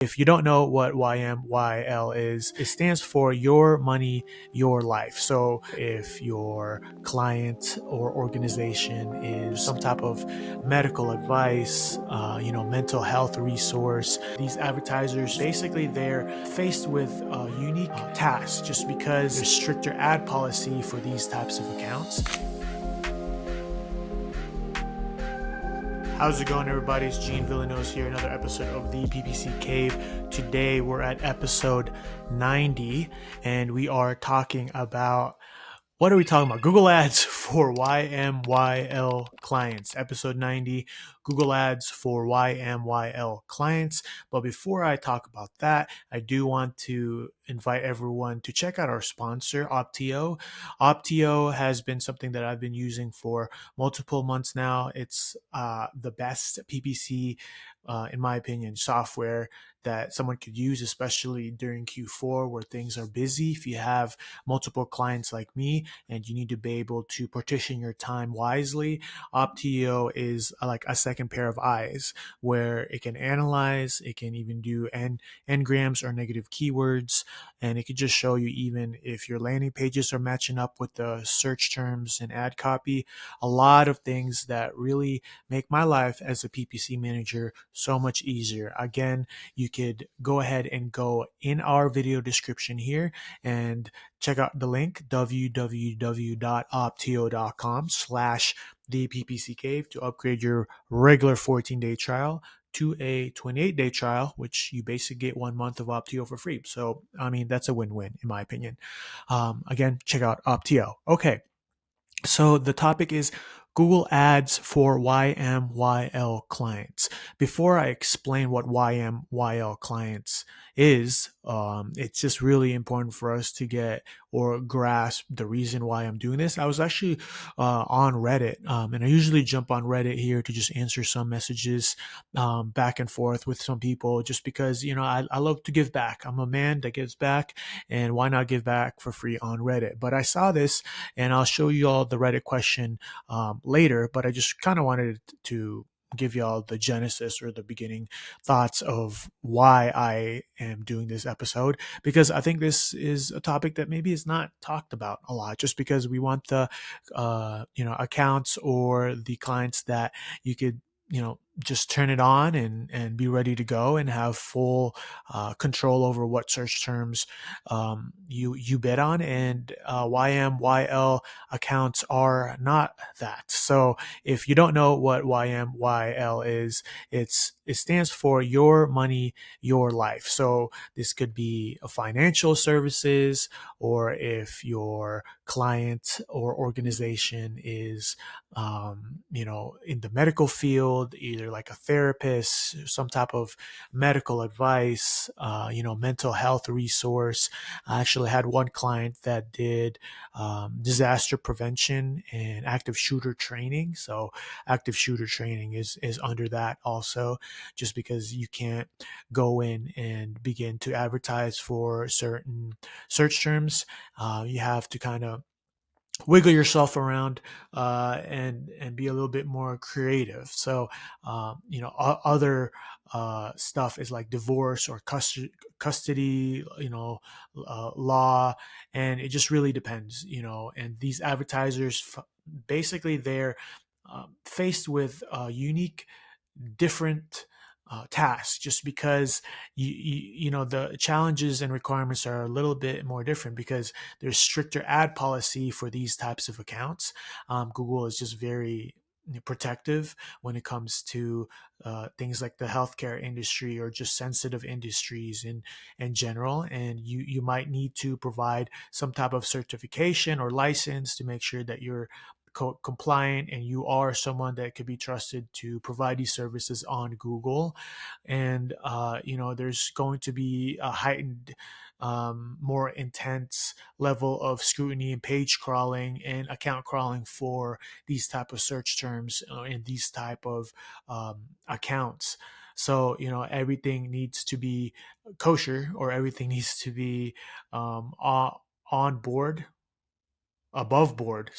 If you don't know what YMYL is, it stands for Your Money, Your Life. So if your client or organization is some type of medical advice, mental health resource, these advertisers, basically they're faced with a unique task just because there's stricter ad policy for these types of accounts. How's it going, everybody? It's Gene Villanose here, another episode of the PPC Cave. Today we're at episode 90 and we are talking about, what are we talking about? Google Ads for YMYL clients. Episode 90, Google Ads for YMYL clients. But before I talk about that, I do want to invite everyone to check out our sponsor, Opteo. Opteo has been something that I've been using for multiple months now. It's the best PPC, in my opinion, software that someone could use, especially during Q4 where things are busy. If you have multiple clients like me and you need to be able to partition your time wisely, Opteo is like a second pair of eyes where it can analyze, it can even do n-grams or negative keywords, and it could just show you even if your landing pages are matching up with the search terms and ad copy. A lot of things that really make my life as a PPC manager so much easier. Again, you could go ahead and go in our video description here and check out the link www.opteo.com/the PPC Cave to upgrade your regular 14-day trial to a 28-day trial, which you basically get 1 month of Opteo for free. So, I mean, that's a win-win in my opinion. Again, check out Opteo. Okay. So the topic is Google Ads for YMYL clients. Before I explain what YMYL clients is, it's just really important for us to get or grasp the reason why I'm doing this. I was actually on Reddit, and I usually jump on Reddit here to just answer some messages back and forth with some people, just because, I love to give back. I'm a man that gives back, and why not give back for free on Reddit? But I saw this, and I'll show you all the Reddit question later, but I just kind of wanted to give y'all the genesis or the beginning thoughts of why I am doing this episode, because I think this is a topic that maybe is not talked about a lot, just because we want the accounts or the clients that you could just turn it on and be ready to go and have full control over what search terms you bid on. And YMYL accounts are not that. So if you don't know what YMYL is, it stands for Your Money, Your Life. So this could be a financial services, or if your client or organization is in the medical field, either like a therapist, some type of medical advice, mental health resource. I actually had one client that did disaster prevention and active shooter training. So active shooter training is under that also, just because you can't go in and begin to advertise for certain search terms. You have to kind of wiggle yourself around and be a little bit more creative. So other stuff is like divorce or custody, law, and it just really depends. And these advertisers, basically they're faced with unique, different tasks, just because the challenges and requirements are a little bit more different, because there's stricter ad policy for these types of accounts. Google is just very protective when it comes to things like the healthcare industry or just sensitive industries in general, and you might need to provide some type of certification or license to make sure that you're compliant and you are someone that could be trusted to provide these services on Google. And there's going to be a heightened, more intense level of scrutiny and page crawling and account crawling for these type of search terms and these type of accounts. So everything needs to be kosher, or everything needs to be on board above board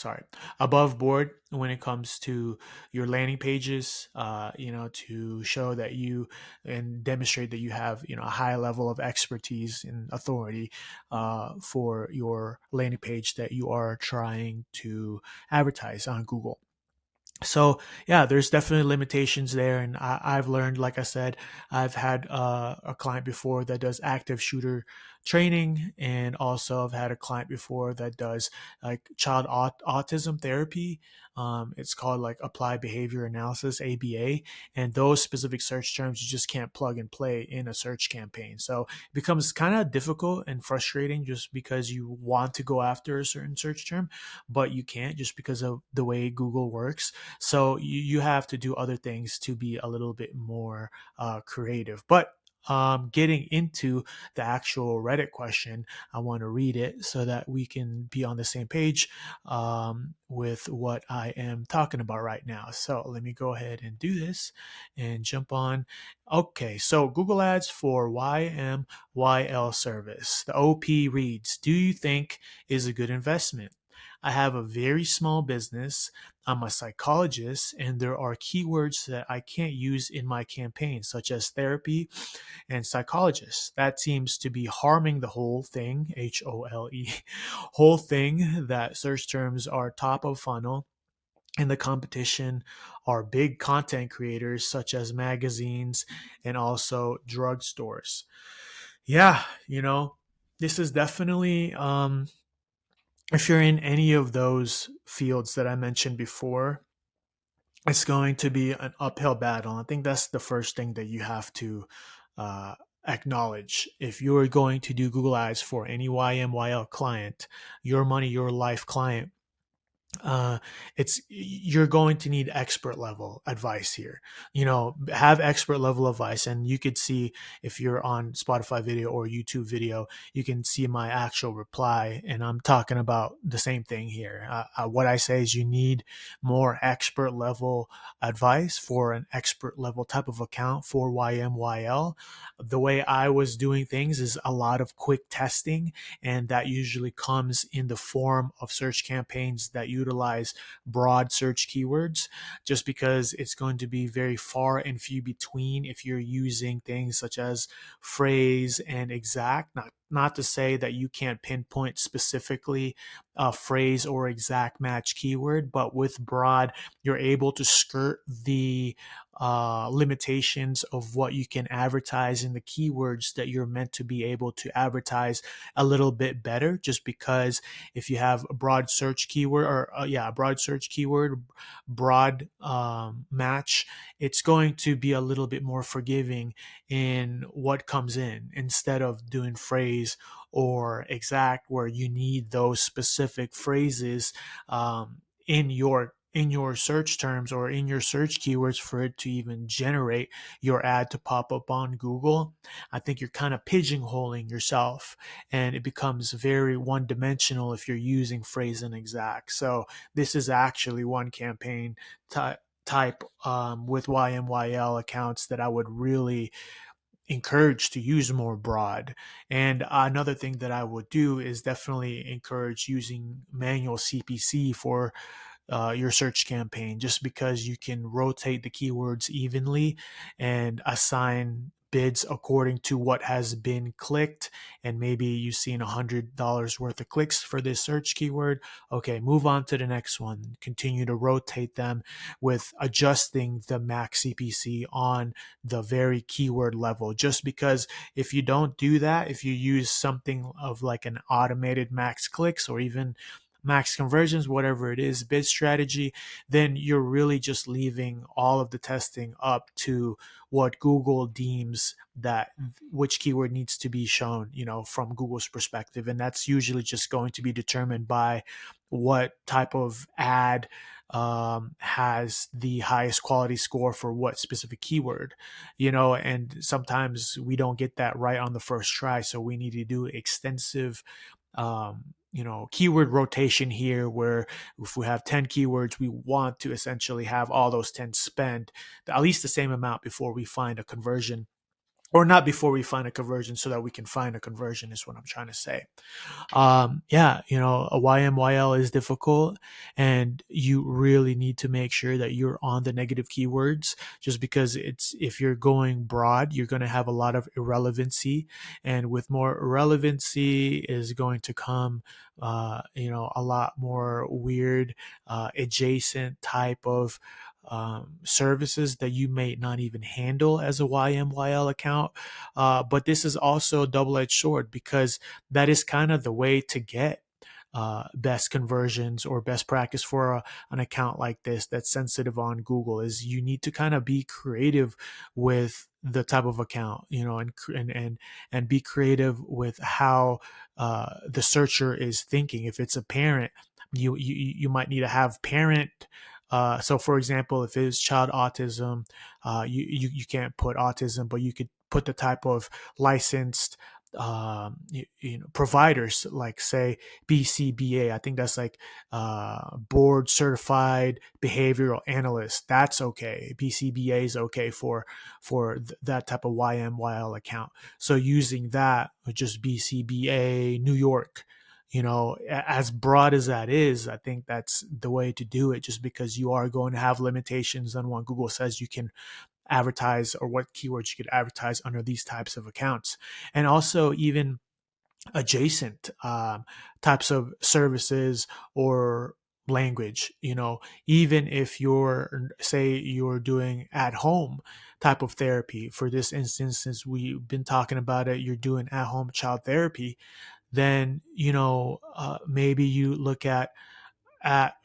when it comes to your landing pages, to show that you and demonstrate that you have, a high level of expertise and authority for your landing page that you are trying to advertise on Google. So yeah, there's definitely limitations there, and I've learned, like I said, I've had a client before that does active shooter training, and also I've had a client before that does like child autism therapy. It's called like applied behavior analysis, ABA, and those specific search terms you just can't plug and play in a search campaign. So it becomes kind of difficult and frustrating just because you want to go after a certain search term, but you can't just because of the way Google works. So you have to do other things to be a little bit more creative. But getting into the actual Reddit question, I want to read it so that we can be on the same page with what I am talking about right now. So let me go ahead and do this and jump on. Okay, so Google Ads for YMYL service. The OP reads, do you think is a good investment? I have a very small business. I'm a psychologist, and there are keywords that I can't use in my campaign, such as therapy and psychologist. That seems to be harming the whole thing, HOLE, whole thing, that search terms are top of funnel. And the competition are big content creators such as magazines and also drugstores. Yeah, this is definitely if you're in any of those fields that I mentioned before, it's going to be an uphill battle. I think that's the first thing that you have to uh, acknowledge. If you're going to do Google Ads for any YMYL client, your money, your life client, uh it's you're going to need expert level advice here. Have expert level advice, and you could see, if you're on Spotify video or YouTube video, you can see my actual reply, and I'm talking about the same thing here. What I say is you need more expert level advice for an expert level type of account for YMYL. The way I was doing things is a lot of quick testing, and that usually comes in the form of search campaigns that utilize broad search keywords, just because it's going to be very far and few between if you're using things such as phrase and exact. Not to say that you can't pinpoint specifically a phrase or exact match keyword, but with broad, you're able to skirt the limitations of what you can advertise in the keywords that you're meant to be able to advertise a little bit better. Just because if you have a broad search keyword, or a broad search keyword, broad match, it's going to be a little bit more forgiving in what comes in, instead of doing phrase or exact, where you need those specific phrases in your search terms or in your search keywords for it to even generate your ad to pop up on Google. I think you're kind of pigeonholing yourself, and it becomes very one dimensional if you're using phrase and exact. So this is actually one campaign type with YMYL accounts that I would really encourage to use more broad. And another thing that I would do is definitely encourage using manual CPC for your search campaign, just because you can rotate the keywords evenly and assign bids according to what has been clicked. And maybe you've seen $100 worth of clicks for this search keyword. Okay, move on to the next one. Continue to rotate them with adjusting the max CPC on the very keyword level. Just because if you don't do that, if you use something of like an automated max clicks or even max conversions, whatever it is, bid strategy, then you're really just leaving all of the testing up to what Google deems that which keyword needs to be shown, from Google's perspective. And that's usually just going to be determined by what type of ad has the highest quality score for what specific keyword, and sometimes we don't get that right on the first try. So we need to do extensive keyword rotation here, where if we have 10 keywords, we want to essentially have all those 10 spend at least the same amount before we find a conversion or not before we find a conversion, so that we can find a conversion is what I'm trying to say. Yeah, a YMYL is difficult, and you really need to make sure that you're on the negative keywords, just because if you're going broad, you're going to have a lot of irrelevancy, and with more irrelevancy is going to come, a lot more weird, adjacent type of services that you may not even handle as a YMYL account. But this is also a double-edged sword, because that is kind of the way to get best conversions or best practice for an account like this that's sensitive on Google. Is you need to kind of be creative with the type of account, and be creative with how the searcher is thinking. If it's a parent, you might need to have parent. So, for example, if it's child autism, you can't put autism, but you could put the type of licensed providers, like say BCBA. I think that's like board certified behavioral analyst. That's okay. BCBA is okay for that type of YMYL account. So using that, just BCBA New York, as broad as that is, I think that's the way to do it, just because you are going to have limitations on what Google says you can advertise, or what keywords you could advertise under these types of accounts. And also even adjacent types of services or language, even if you're doing at home type of therapy. For this instance, since we've been talking about it, you're doing at home child therapy, then maybe you look at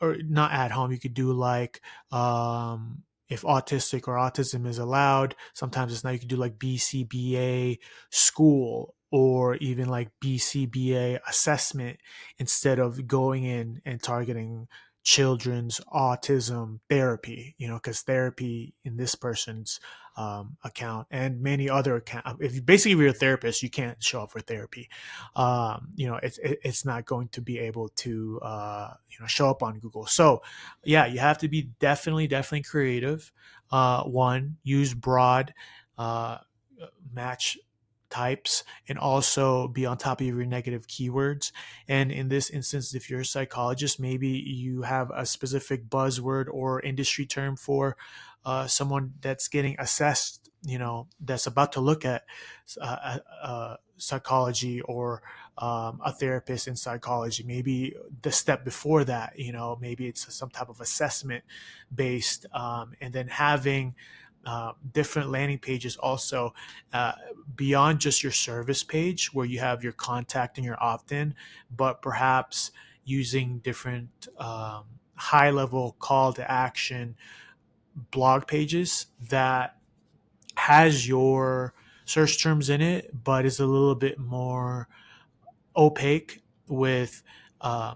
or not at home. You could do like, if autistic or autism is allowed, sometimes it's not. You could do like BCBA school, or even like BCBA assessment, instead of going in and targeting children's autism therapy, because therapy in this person's account and many other account, if you're a therapist, you can't show up for therapy. It's not going to be able to show up on Google. So yeah, you have to be definitely creative. One, use broad uh, match types, and also be on top of your negative keywords. And in this instance, if you're a psychologist, maybe you have a specific buzzword or industry term for someone that's getting assessed, that's about to look at psychology, or a therapist in psychology. Maybe the step before that, maybe it's some type of assessment based, and then having different landing pages also, uh, beyond just your service page where you have your contact and your opt-in, but perhaps using different high level call to action blog pages that has your search terms in it, but is a little bit more opaque with uh,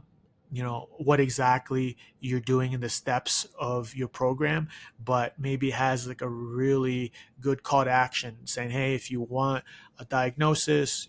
what exactly you're doing in the steps of your program, but maybe has like a really good call to action saying, hey, if you want a diagnosis,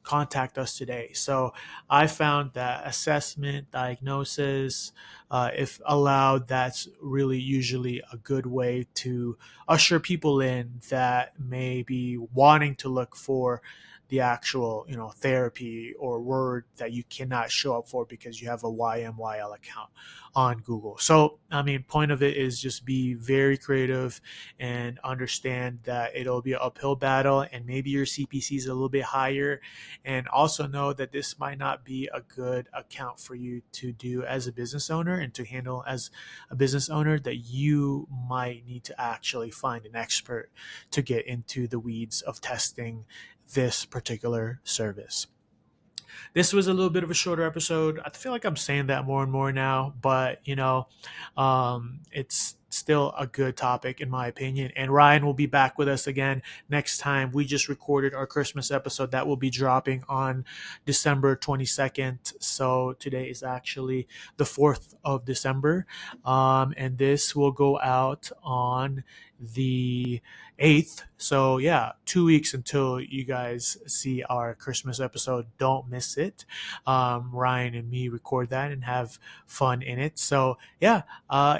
contact us today. So I found that assessment, diagnosis, if allowed, that's really usually a good way to usher people in that may be wanting to look for the actual therapy or word that you cannot show up for because you have a YMYL account on Google. So I mean, point of it is just be very creative and understand that it'll be an uphill battle, and maybe your CPC is a little bit higher, and also know that this might not be a good account for you to do as a business owner and to handle as a business owner, that you might need to actually find an expert to get into the weeds of testing this particular service. This was a little bit of a shorter episode. I feel like I'm saying that more and more now, but it's still a good topic in my opinion. And Ryan will be back with us again next time. We just recorded our Christmas episode that will be dropping on December 22nd. So today is actually the 4th of December. And this will go out on the 8th. So yeah, 2 weeks until you guys see our Christmas episode. Don't miss it. Ryan and me record that and have fun in it. So yeah,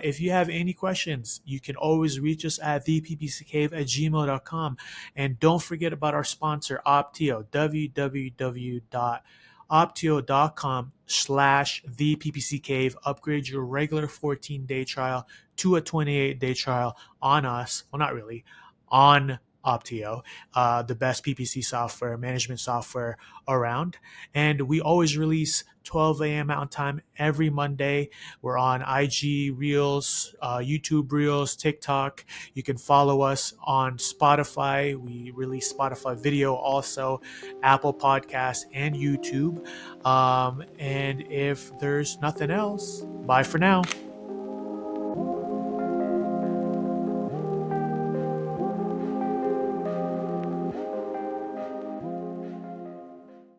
if you have any questions, you can always reach us at theppccave@gmail.com. And don't forget about our sponsor, Opteo, www.opteo.com/theppccave. Upgrade your regular 14-day trial to a 28-day trial on us. Well, not really, on Opteo, the best PPC software, management software around. And we always release 12 a.m. Mountain Time every Monday. We're on IG Reels, YouTube Reels, TikTok. You can follow us on Spotify. We release Spotify video also, Apple Podcasts, and YouTube. And if there's nothing else, bye for now.